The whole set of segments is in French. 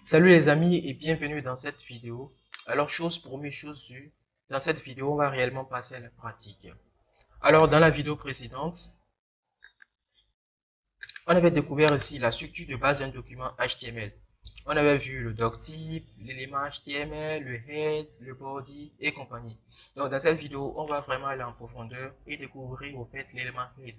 Salut les amis et bienvenue dans cette vidéo. Alors chose promise, chose due, dans cette vidéo on va réellement passer à la pratique. Alors dans la vidéo précédente, on avait découvert ici la structure de base d'un document HTML. On avait vu le doctype, l'élément HTML, le head, le body et compagnie. Donc dans cette vidéo, on va vraiment aller en profondeur et découvrir au fait l'élément head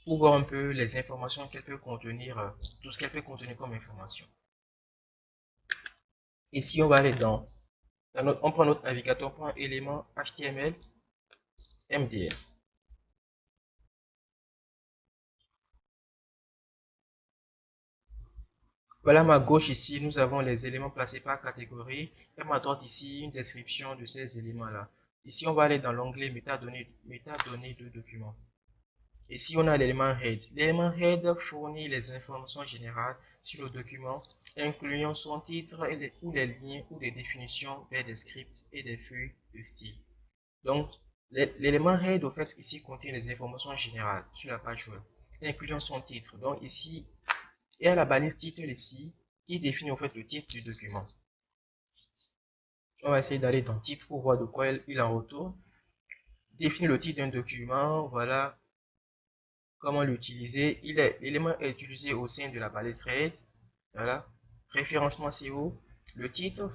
pour voir un peu les informations qu'elle peut contenir, tout ce qu'elle peut contenir comme information. Ici, on va aller on prend notre navigateur, on prend élément HTML, MDL. Voilà à ma gauche ici, nous avons les éléments placés par catégorie. Et à ma droite ici, une description de ces éléments-là. Ici, on va aller dans l'onglet métadonnées de document. Ici, on a l'élément head. L'élément head fournit les informations générales sur le document, incluant son titre ou les liens ou des définitions vers des scripts et des feuilles de style. Donc, l'élément head, au fait, ici contient les informations générales sur la page web, incluant son titre. Donc, ici, il y a la balise titre ici, qui définit, au fait, le titre du document. On va essayer d'aller dans titre pour voir de quoi il en retourne. Définir le titre d'un document, voilà comment l'utiliser. L'élément est utilisé au sein de la balise head. Voilà. Référencement SEO. Le titre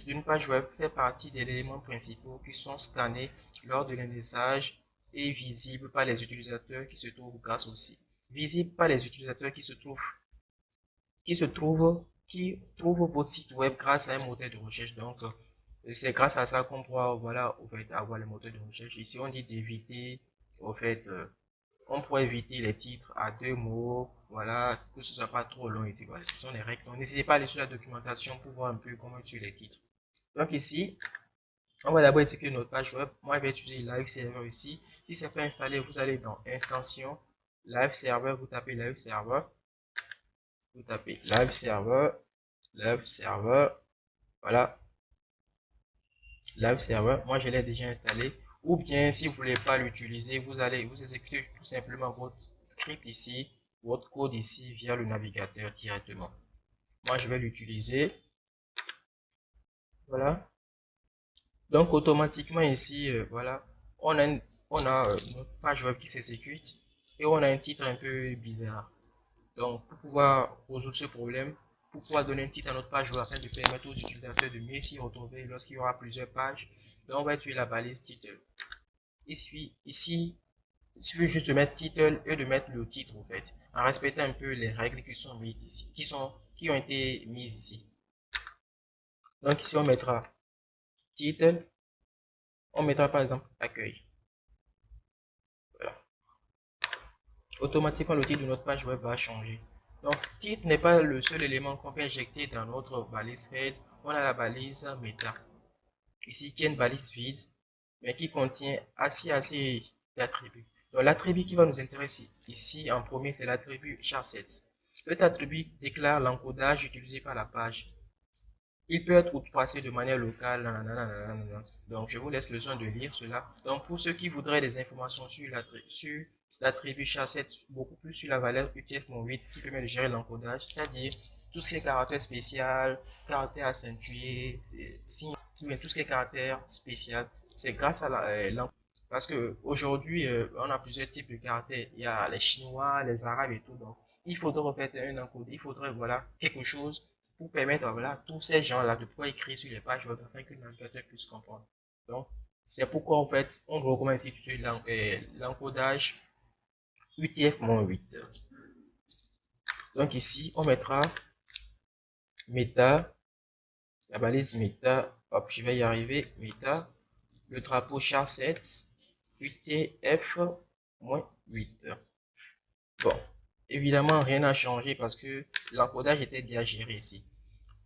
d'une page web fait partie des éléments principaux qui sont scannés lors de l'indexage et visibles par les utilisateurs qui se trouvent grâce au site. Visible par les utilisateurs qui trouvent votre site web grâce à un moteur de recherche. Donc, c'est grâce à ça qu'on pourra, voilà, au fait, avoir le moteur de recherche. Ici, on dit d'éviter, au fait, on pourrait éviter les titres à 2 mots, voilà, que ce soit pas trop long et tout, voilà, ce sont les règles. Donc, n'hésitez pas à aller sur la documentation pour voir un peu comment utiliser les titres. Donc ici, on va d'abord exécuter notre page web. Moi, je vais utiliser Live Server ici. Si c'est pas installé, vous allez dans Extension, Live Server, vous tapez Live Server, vous tapez Live Server, Live Server, voilà, Live Server. Moi, je l'ai déjà installé. Ou bien, si vous voulez pas l'utiliser, vous exécutez tout simplement votre script ici, votre code ici via le navigateur directement. Moi, je vais l'utiliser. Voilà. Donc, automatiquement ici, voilà, on a, notre page web qui s'exécute et on a un titre un peu bizarre. Donc, pour pouvoir résoudre ce problème, pour pouvoir donner un titre à notre page web afin de permettre aux utilisateurs de mieux s'y retrouver lorsqu'il y aura plusieurs pages, donc on va utiliser la balise titre. Ici, il suffit juste de mettre title et de mettre le titre, en fait, en respectant un peu les règles qui sont mises ici, qui ont été mises ici. Donc ici, on mettra title, on mettra par exemple accueil. Voilà. Automatiquement, le titre de notre page web va changer. Donc, titre n'est pas le seul élément qu'on peut injecter dans notre balise head. On a la balise meta. Ici, qui est une balise vide, mais qui contient assez d'attributs. Donc, l'attribut qui va nous intéresser ici en premier, c'est l'attribut charset. Cet attribut déclare l'encodage utilisé par la page. Il peut être outrepassé de manière locale. Nanana. Donc, je vous laisse le soin de lire cela. Donc, pour ceux qui voudraient des informations sur l'attribut charset, beaucoup plus sur la valeur UTF-8 qui permet de gérer l'encodage, c'est-à-dire tout ce qui est caractère spécial, caractère accentué, signe, tout ce qui est caractère spécial, c'est grâce à parce que aujourd'hui, on a plusieurs types de caractères. Il y a les Chinois, les Arabes et tout. Donc, il faudrait refaire un encodage. Il faudrait, voilà, quelque chose pour permettre, voilà, tous ces gens-là de pouvoir écrire sur les pages web afin que le navigateur puisse comprendre. Donc, c'est pourquoi, en fait, on recommande ici d'utiliser l'encodage UTF-8. Donc, ici, on mettra meta, la balise meta, hop, je vais y arriver, meta, le drapeau char7, UTF-8. Bon, évidemment, rien n'a changé parce que l'encodage était déjà géré ici.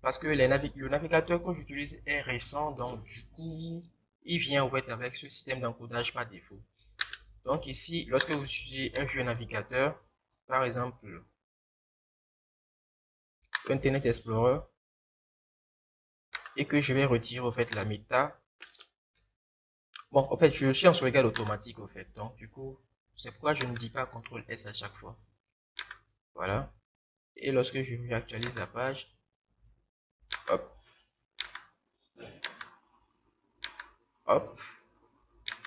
Parce que le navigateur que j'utilise est récent, donc du coup, il vient en fait avec ce système d'encodage par défaut. Donc ici, lorsque vous utilisez un vieux navigateur, par exemple Internet Explorer, et que je vais retirer en fait la méta, bon, en fait, je suis en sauvegarde automatique en fait, donc du coup, c'est pourquoi je ne dis pas CTRL S à chaque fois. Voilà. Et lorsque je réactualise la page, Hop, hop,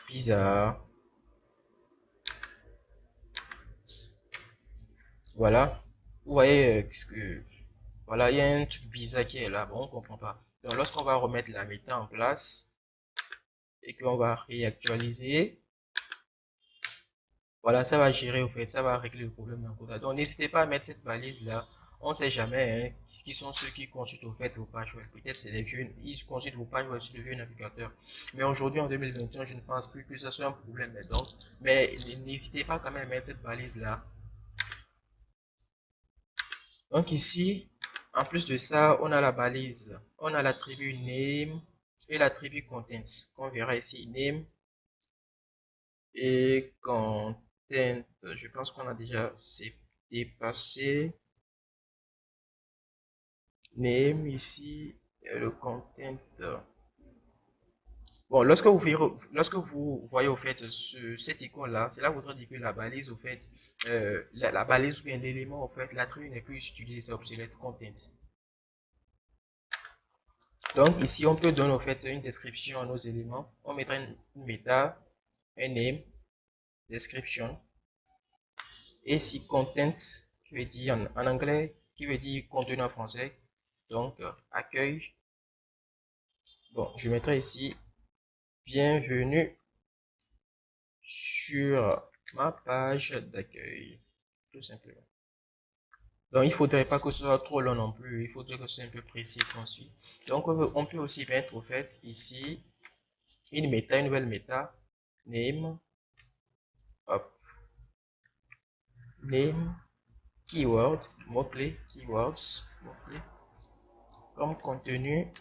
bizarre. Voilà. Vous voyez voilà, il y a un truc bizarre qui est là. Bon, on comprend pas. Donc, lorsqu'on va remettre la méta en place et qu'on va réactualiser, voilà, ça va gérer au fait, ça va régler le problème d'encodage. Donc, n'hésitez pas à mettre cette balise là. On ne sait jamais, hein, qui sont ceux qui consultent au fait vos pages web. Peut-être c'est des vieux, ils consultent vos pages web sur le vieux navigateur. Mais aujourd'hui, en 2021, je ne pense plus que ce soit un problème. Mais n'hésitez pas quand même à mettre cette balise là. Donc ici, en plus de ça, on a la balise, on a l'attribut name et l'attribut content, qu'on verra ici, name et content. Je pense qu'on a déjà dépassé name ici et le content. Bon, lorsque vous voyez au fait cette icône là, cela voudrait dire que la balise au fait, la balise ou bien l'élément au fait, l'attribut n'est plus utilisé, c'est obsolète content. Donc ici, on peut donner en fait une description à nos éléments. On mettra une méta, un name, description. Et ici, content, qui veut dire en anglais, qui veut dire contenu en français. Donc, accueil. Bon, je mettrai ici, bienvenue sur ma page d'accueil. Tout simplement. Donc, il ne faudrait pas que ce soit trop long non plus. Il faudrait que ce soit un peu précis concis. Donc, on peut aussi mettre au fait ici une méta, une nouvelle méta, name. Hop. Name, keyword, mot-clé, keywords, mot-clé. Comme contenu,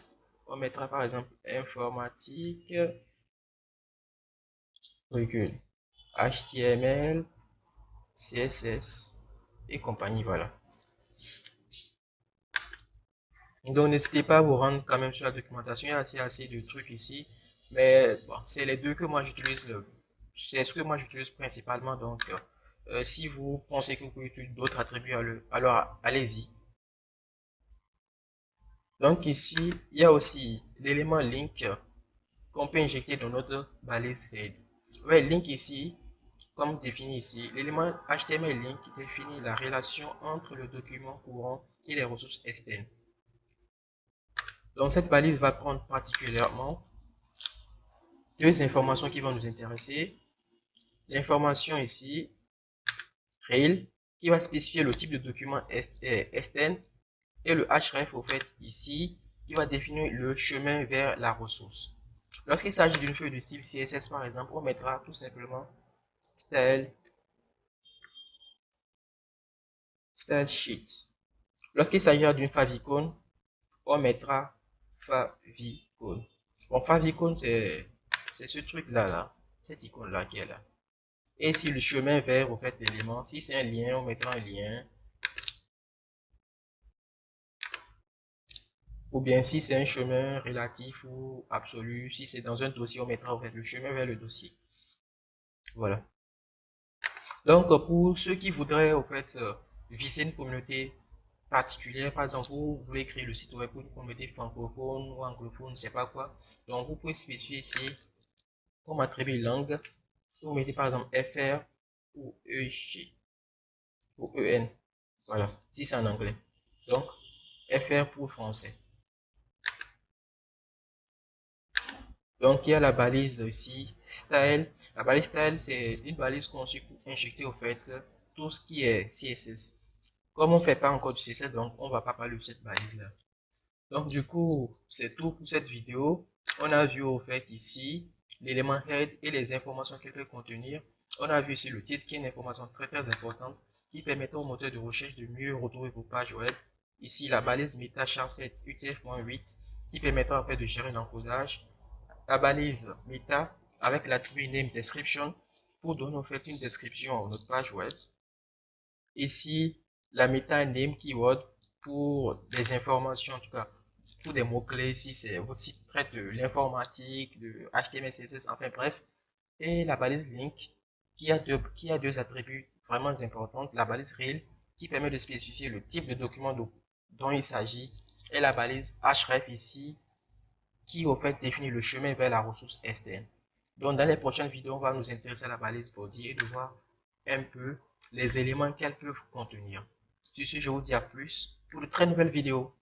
on mettra par exemple informatique, virgule, HTML, CSS et compagnie, voilà. Donc n'hésitez pas à vous rendre quand même sur la documentation, il y a assez de trucs ici, mais bon, c'est les deux que moi j'utilise, c'est ce que moi j'utilise principalement, donc si vous pensez que vous pouvez utiliser d'autres attributs, alors allez-y. Donc ici, il y a aussi l'élément link qu'on peut injecter dans notre balise head. Ouais, link ici, comme défini ici, l'élément HTML link définit la relation entre le document courant et les ressources externes. Donc cette balise va prendre particulièrement deux informations qui vont nous intéresser. L'information ici, rel, qui va spécifier le type de document externe, et le href au fait ici, qui va définir le chemin vers la ressource. Lorsqu'il s'agit d'une feuille de style CSS par exemple, on mettra tout simplement style sheet. Lorsqu'il s'agira d'une favicon, on mettra favicon. Bon, favicon, c'est ce truc-là, là. Cette icône-là qui est là. Et si le chemin vers, au fait, l'élément, si c'est un lien, on mettra un lien. Ou bien si c'est un chemin relatif ou absolu, si c'est dans un dossier, on mettra, au fait, le chemin vers le dossier. Voilà. Donc, pour ceux qui voudraient, au fait, viser une communauté particulière, par exemple, vous voulez créer le site web pour une communauté francophone ou anglophone, je sais pas quoi. Donc, vous pouvez spécifier ici, comme attribut langue, vous mettez par exemple FR ou EG ou EN. Voilà, si c'est en anglais. Donc, FR pour français. Donc, il y a la balise ici, style. La balise style, c'est une balise conçue pour injecter au fait tout ce qui est CSS. Comme on ne fait pas encore du CSS, donc on ne va pas parler de cette balise-là. Donc, du coup, c'est tout pour cette vidéo. On a vu au fait ici l'élément head et les informations qu'il peut contenir. On a vu ici le titre qui est une information très importante qui permet au moteur de recherche de mieux retrouver vos pages web. Ici, la balise meta char7 UTF-8 qui permettra en fait de gérer l'encodage. La balise meta avec l'attribut name description pour donner en fait une description à notre page web. Ici, la meta name keyword pour des informations, en tout cas pour des mots-clés, si c'est votre site traite de l'informatique, de HTML, CSS, enfin bref. Et la balise link qui a deux attributs vraiment importants. La balise rel qui permet de spécifier le type de document dont il s'agit et la balise href ici qui au fait définit le chemin vers la ressource externe. Donc dans les prochaines vidéos, on va nous intéresser à la balise body et de voir un peu les éléments qu'elle peut contenir. Sur ce, je vous dis à plus pour de très nouvelles vidéos.